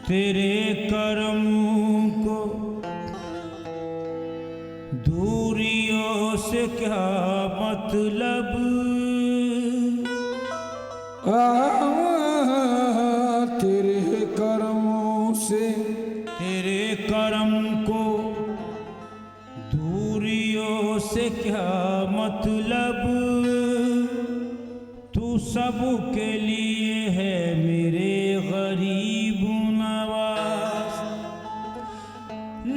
तेरे कर्मों को दूरियों से क्या मतलब, तेरे कर्मों से तेरे कर्म को दूरियों से क्या मतलब, तू सबके लिए है मेरे गरीब नवाज।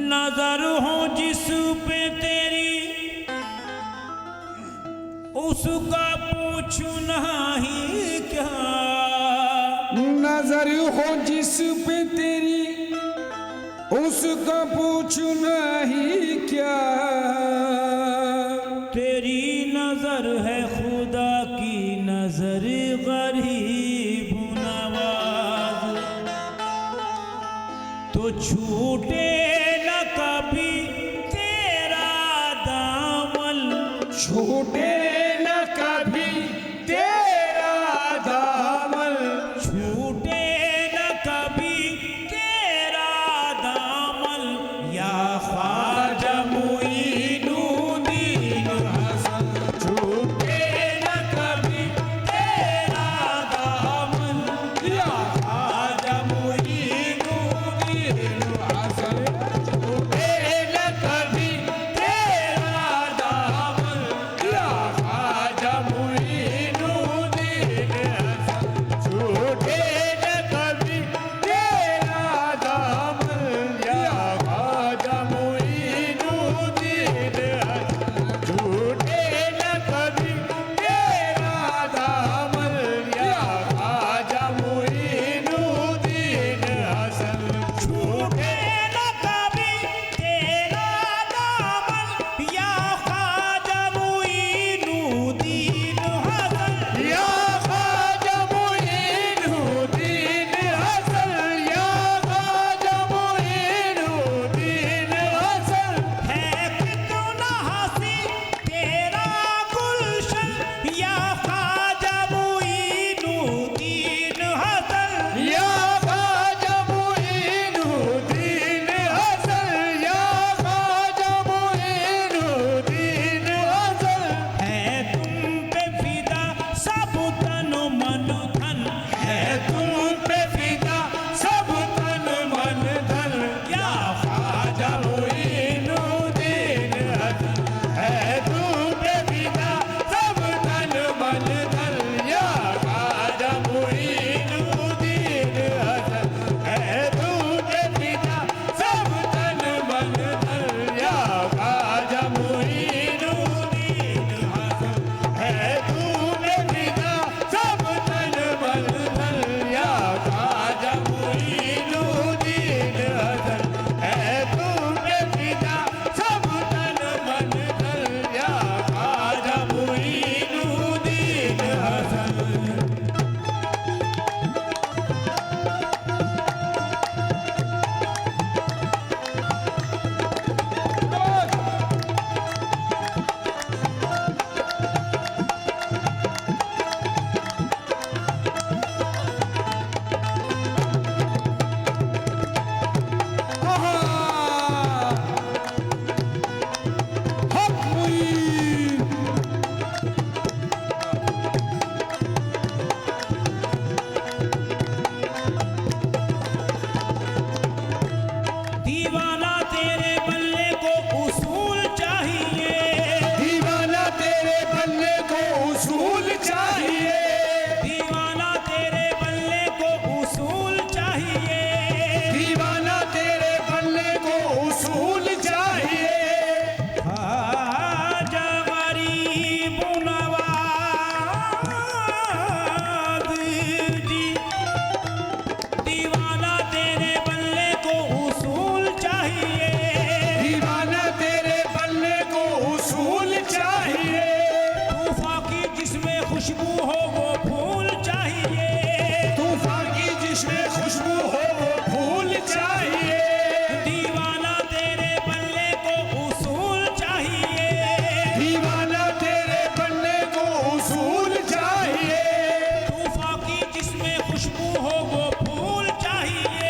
नजर हो जिस पे तेरी उसका पूछू नहीं क्या, नजर हो जिस पे तेरी उसका पूछू नहीं क्या। तेरी नजर है खुदा की नजर गरीब नवाज, तो छूटे न कभी तेरा दामन, छूटे न कभी तेरा दामन, छूटे न कभी तेरा दामन, या ख्वाजा मुईनुद्दीन हसन। छूटे न कभी तेरा दामन, या ख्वाजा मुईनुद्दीन हसन। छूटे न कभी तेरा दामन, या ख्वाजा मुईनुद्दीन हसन। छूटे न कभी तेरा दामन, या ख्वाजा मुईनुद्दीन हसन। छूटे न कभी तेरा दामन, या ख्वाजा मुईनुद्दीन हसन। छूटे न कभी तेरा दामन, या ख्वाजा मुईनुद्दीन हसन। या ख्वाजा मुईनुद्दीन हसन, या ख्वाजा मुईनुद्दीन हसन। है कितना हंसी तेरा गुलशन, या ख्वाजा मुईनुद्दीन हसन। या ख्वाजा मुईनुद्दीन हसन, या ख्वाजा मुईनुद्दीन हसन। है तुम पे फिदा सब तन मन धन, है तुम पे फिदा सब तन मन धन, या ख्वाजा मुईनुद्दीन हसन। है तुम पे फिदा सब तन मन धन, या ख्वाजा मुईनुद्दीन हसन। है तुम पे फिदा सब तन मन धन, या ख्वाजा मुईनुद्दीन हसन। है तुम पे फिदा सब तन मन धन, या ख्वाजा मुईनुद्दीन हसन। है तुम पे फिदा सब तन मन धन, या ख्वाजा मुईनुद्दीन हसन। दीवाना तेरे बल्ले को उसूल चाहिए, दीवाना तेरे बल्ले को उसूल चाहिए। दीवाना तेरे बल्ले को उसूल चाहिए। दीवाना तेरे बल्ले को उसूल चाहिए। ख्वाजा गरीब नवाज जी, दीवाना तेरे बल्ले को उसूल चाहिए। दीवाना तेरे बल्ले को उसूल चाहिए। तूफान की जिसमें खुशबू हो वो फूल चाहिए। तूफान की जिसमें खुशबू हो वो फूल चाहिए। दीवाना तेरे बल्ले को उसूल चाहिए। दीवाना तेरे बल्ले को उसूल चाहिए। तूफान की जिसमें खुशबू हो वो फूल चाहिए।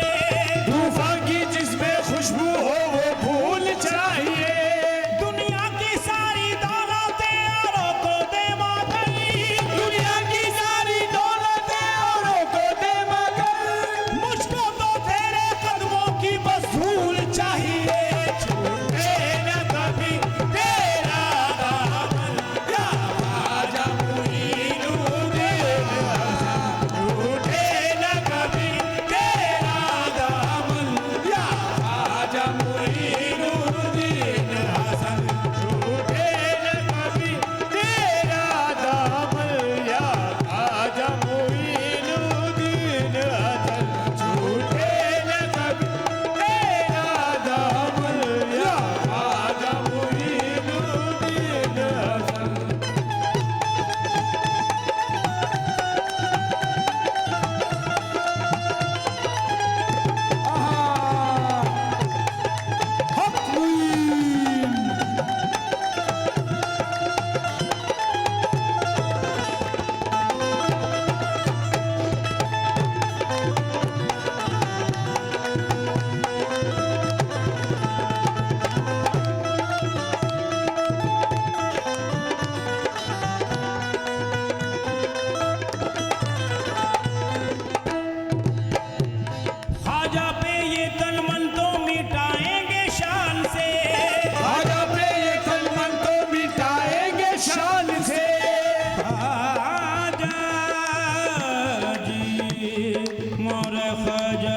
ख्वाजा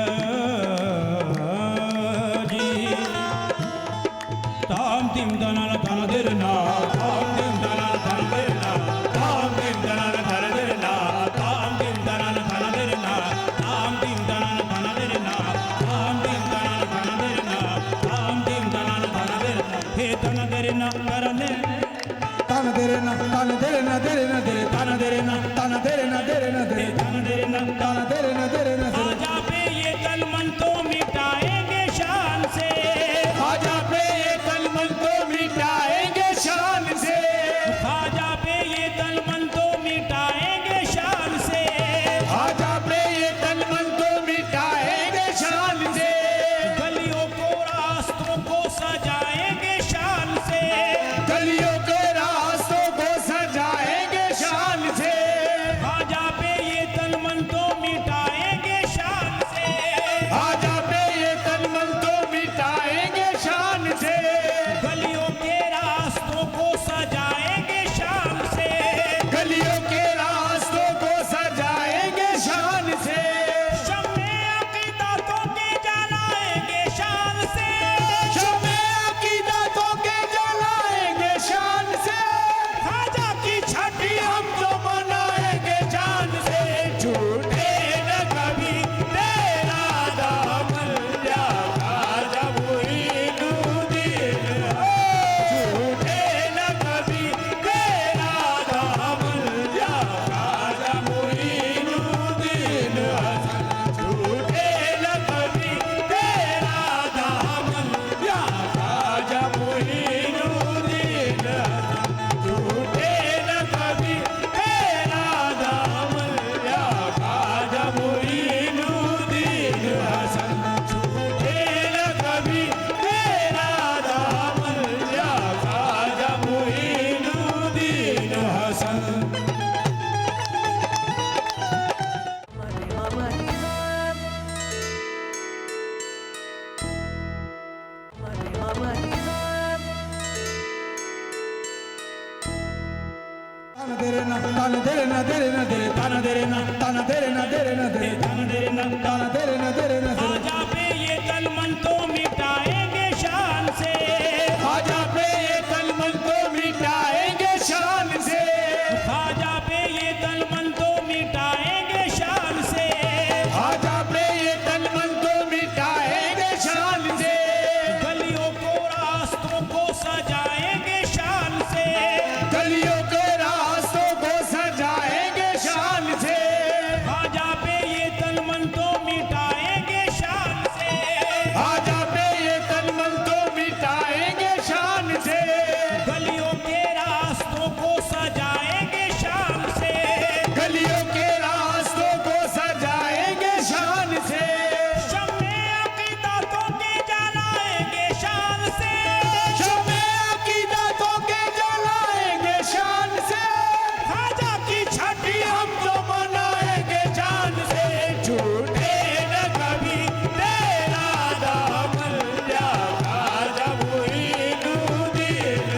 जी ताम तिम दनाना ताना देरना ताम तिम दनाना ताना देरना ताम तिम दनाना ताना देरना ताम तिम दनाना ताना देरना ताम तिम दनाना ताना देरना ताम तिम दनाना ताना देरना ताम तिम दनाना ताना देरना हे ताना देरना करने ताना देरना ताना देरना देरना देरे ताना देरना ताना देरना देरना देरे ताना देरना ताना देरना देरना देरे ख्वाजा पे ये कलमन तो मिटाएंगे शान से ख्वाजा पे ये कलमन को मिटाएंगे शान से ख्वाजा पे ये कलमन तो मिटाएंगे शान से ख्वाजा पे ये कलमन को मिटाएंगे शान से गलियों को रास्तों को सजाएंगे शान से गलियों के रास्तों को सजाएंगे शान से ख्वाजा पे ये कलमन तो मिटाएंगे शान से ख्वाजा पे ये कलमन को मिटाएंगे शान से गलियों के रास्तों को सजाएंगे शान से गलियों के रास्तों को सजाएंगे शान से शम्मे अकीदतों के जलाएंगे शान से शम्मे अकीदतों के जलाएंगे शान से ख्वाजा की छठी हम तो मनाएंगे जान से झूठे न कभी तेरा दामन या ख्वाजा मुईनुद्दीन झूठे न कभी तेरा दामन या ख्वाजा मुईनुद्दीन झूठे न कभी तेरा दामन या ख्वाजा मुईनुद्दीन झूठे न कभी तेरा दामन या ख्वाजा मुईनुद्दीन हसन झूठे न कभी तेरा दामन या ख्वाजा मुईनुद्दीन हसन ताना देरना ताना देरना देरना देरे ताना देरना ताना देरना देरना देरे ताना देरना ताना देरना देरना देरे ख्वाजा पे ये कलमन तो मिटाएंगे शान से ख्वाजा पे ये कलमन को मिटाएंगे शान से ख्वाजा पे ये कलमन तो मिटाएंगे शान से ख्वाजा पे ये कलमन को मिटाएंगे शान से गलियों को रास्तों को सजाएंगे शान से गलियों के रास्तों को सजाएंगे शान से ख्वाजा पे ये कलमन तो मिटाएंगे शान से ख्वाजा पे ये कलमन को मिटाएंगे शान से गलियों के रास्तों को सजाएंगे शान से गलियों के रास्तों को सजाएंगे शान से शम्मे अकीदतों के जलाएंगे शान से शम्मे अकीदतों के जलाएंगे शान से ख्वाजा की छठी हम तो मनाएंगे जान से झूठे न कभी तेरा दामन या ख्वाजा मुईनुद्दीन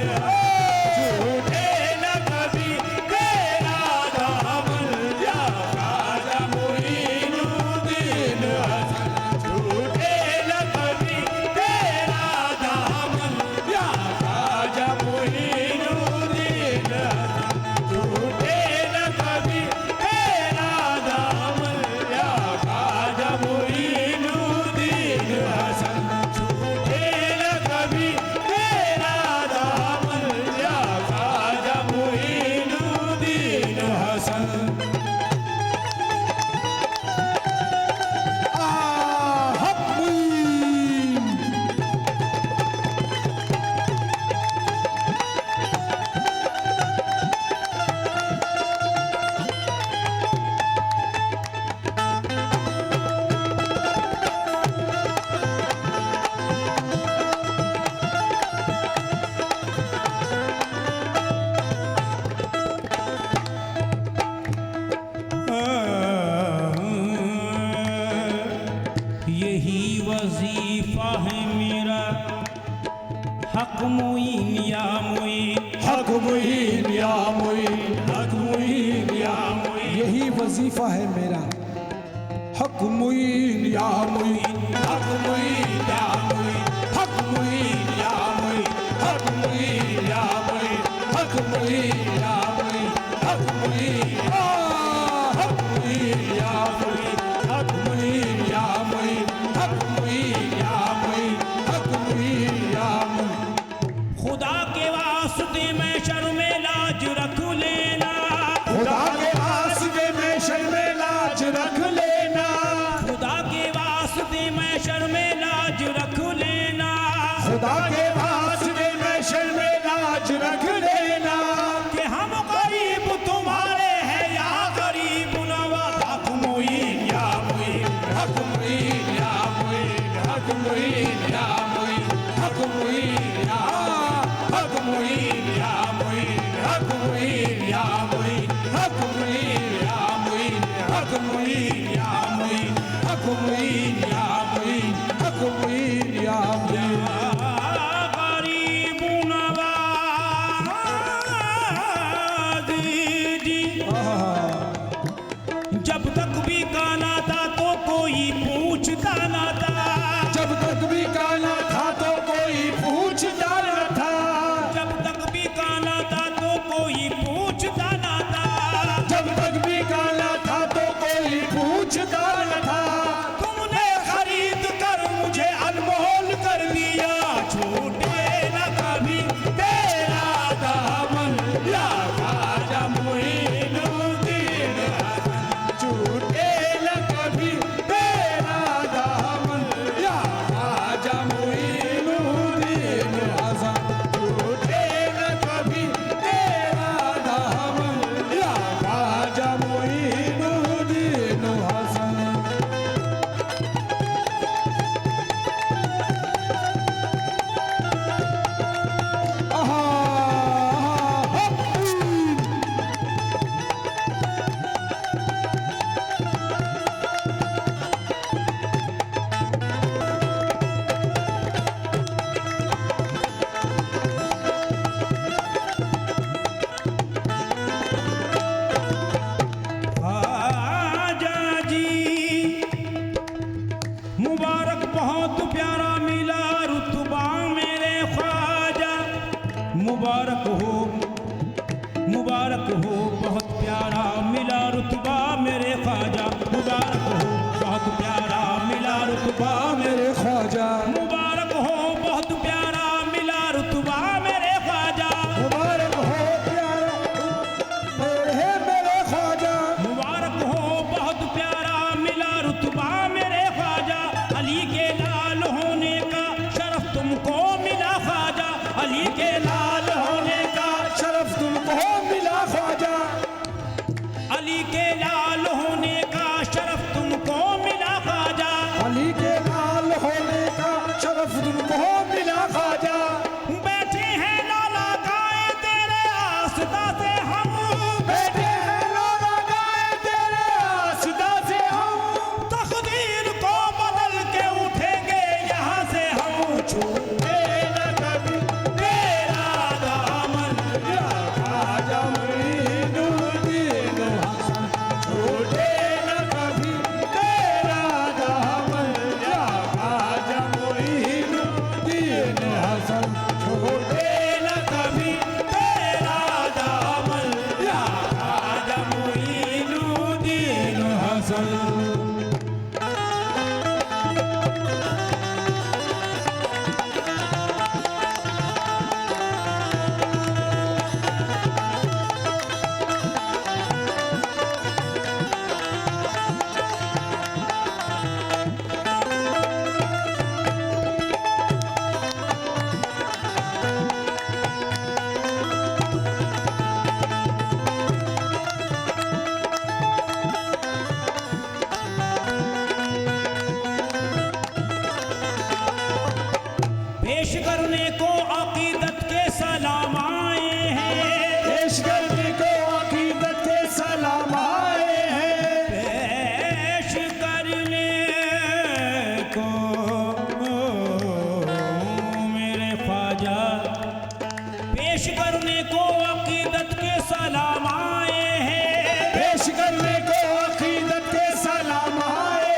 झूठे न कभी तेरा दामन या ख्वाजा मुईनुद्दीन झूठे न कभी तेरा दामन या ख्वाजा मुईनुद्दीन झूठे न कभी तेरा दामन या ख्वाजा मुईनुद्दीन हसन झूठे न कभी तेरा दामन या ख्वाजा मुईनुद्दीन हसन हक मुईन यही वजीफा है मेरा हक मुईन या मुईन हक मुईन या मुईन हक मुईन या मुईन यही वजीफा है मेरा हक मुईन या मुईन, हक मुईन या मुईन, हक मुईन या मुईन, हक मुईन या मुईन, हक मुईन या मुईन, हक मुईन, हक मुईन या मुईन, हक मुईन या मुईन, हक मुईन या मुईन, हक मुईन या मुईन। खुदा के वास्ते में शर्मे लाज रख लेना, खुदा के वास्ते में शर्मे लाज रख लेना, खुदा के वास्ते में शर्मे लाज रख लेना, खुदा के वास्ते में शर्मे लाज रख लेना, कि हम गरीब तुम्हारे हैं या गरीब नवा। हक मुईन या मुईन, हक मुईन या मुईन, हक मुईन या मुईन, हक मुईन या, हक मुईन या मुईन, हक मुईन या मुईन, हक मुईन या मुईन, हक मुईन या मुईन, हक मुईन या मुईन, हक मुईन या मुईन। गरीब नवाज जी, जब तक भी काना था तो कोई पूछता ना था, जब तक भी काला था तो कोई पूछता न था, जब तक भी काना था तो कोई पूछता ना था। जब तक भी काला था तो कोई पूछता न था। तुमने खरीद कर मुझे अनमोल कर दिया, छूटे न कभी तेरा दामन या ख्वाजा मुईनुद्दीन हसन, छूटे न कभी तेरा दामन या ख्वाजा मुईनुद्दीन हसन, छूटे न कभी तेरा दामन या ख्वाजा मुईनुद्दीन हसन। ख्वाजा जी मुबारक बहुत प्यारा मिला रुतबा मेरे ख्वाजा, मुबारक हो बहुत प्यारा मिला रुतबा मेरे ख्वाजा, मुबारक हो बहुत प्यारा मिला रुतबा मेरे ख्वाजा, मुबारक हो बहुत प्यारा मिला रुतबा मेरे ख्वाजा, मुबारक हो प्यारा मेरे ख्वाजा, मुबारक हो बहुत प्यारा मिला रुतबा मेरे ख्वाजा। अली के लाल होने का शरफ तुमको मिला ख्वाजा, अली के लाल होने का, शरफ तुमको मिला ख्वाजा, अली के लाल होने का शरफ तुमको मिला ख्वाजा। अली के लाल होने का शरफ तुमको मिला ख्वाजा। बैठे हैं लाला गाए तेरे आस्था से हम, बैठे हैं लाला गाए तेरे आस्था से हम, तकदीर को बदल के उठेंगे यहाँ से हम। छूटे न कभी तेरा दामन या ख्वाजा मुईनुद्दीन हसन, छूटे न कभी तेरा दामन या ख्वाजा मुईनुद्दीन हसन, छूटे न कभी तेरा दामन या ख्वाजा मुईनुद्दीन हसन। पेश करने को अकीदत के सलाम आए हैं, पेश करने को अकीदत के सलाम आए हैं, पेश करने को मेरे ख्वाजा, पेश करने को अकीदत के सलाम आए हैं, पेश करने को अकीदत के सलाम आए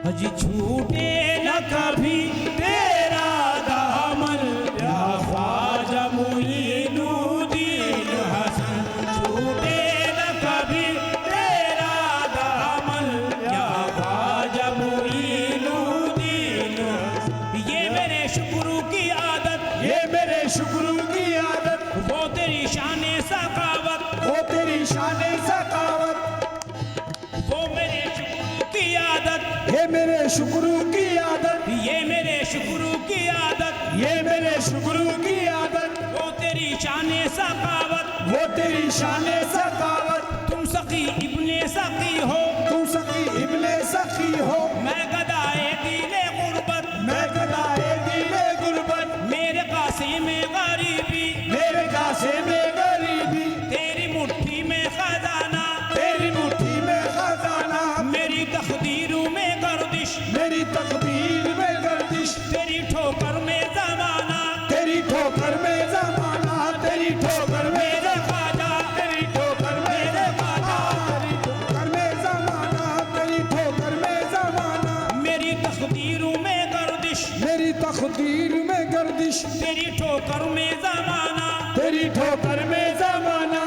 जी छूटे न कभी तेरा दामन या ख्वाजा मुईनुद्दीन हसन, छूटे न कभी तेरा दामन या ख्वाजा मुईनुद्दीन। ये मेरे शुक्र की आदत, ये मेरे शुक्र की आदत, वो तेरी शान सखावत, वो तेरी शान सखावत, वो मेरे शुक्र की आदत, ये मेरे शुक्र की आदत, ये मेरे शुक्र की आदत, ये मेरे शुक्र की आदत, वो तेरी शान सखावत, वो तेरी शान सखावत। तुम सखी इब्ने सखी हो, तू सखी इब्ने सखी हो, मैं गदाए दिले गुर्बत, मैं गदाए दिले गुर्बत, मेरे कासे में गरीबी, मेरे कासे में गरीबी, तेरी मुट्ठी में खजाना, तेरी मुट्ठी में खजाना, मेरी तकदीरों में गर्दिश, मेरी तकदीर में गर्दिश, तेरी ठोकर में जमाना, तेरी ठोकर में जमाना, तेरी ठोकर में मेरे ख्वाजा, तेरी ठोकर में मेरे ख्वाजा, तेरी ठोकर में जमाना, तेरी ठोकर में जमाना, मेरी तकदीरों में गर्दिश, मेरी तकदीर में गर्दिश, तेरी ठोकर में जमाना, तेरी ठोकर में जमाना,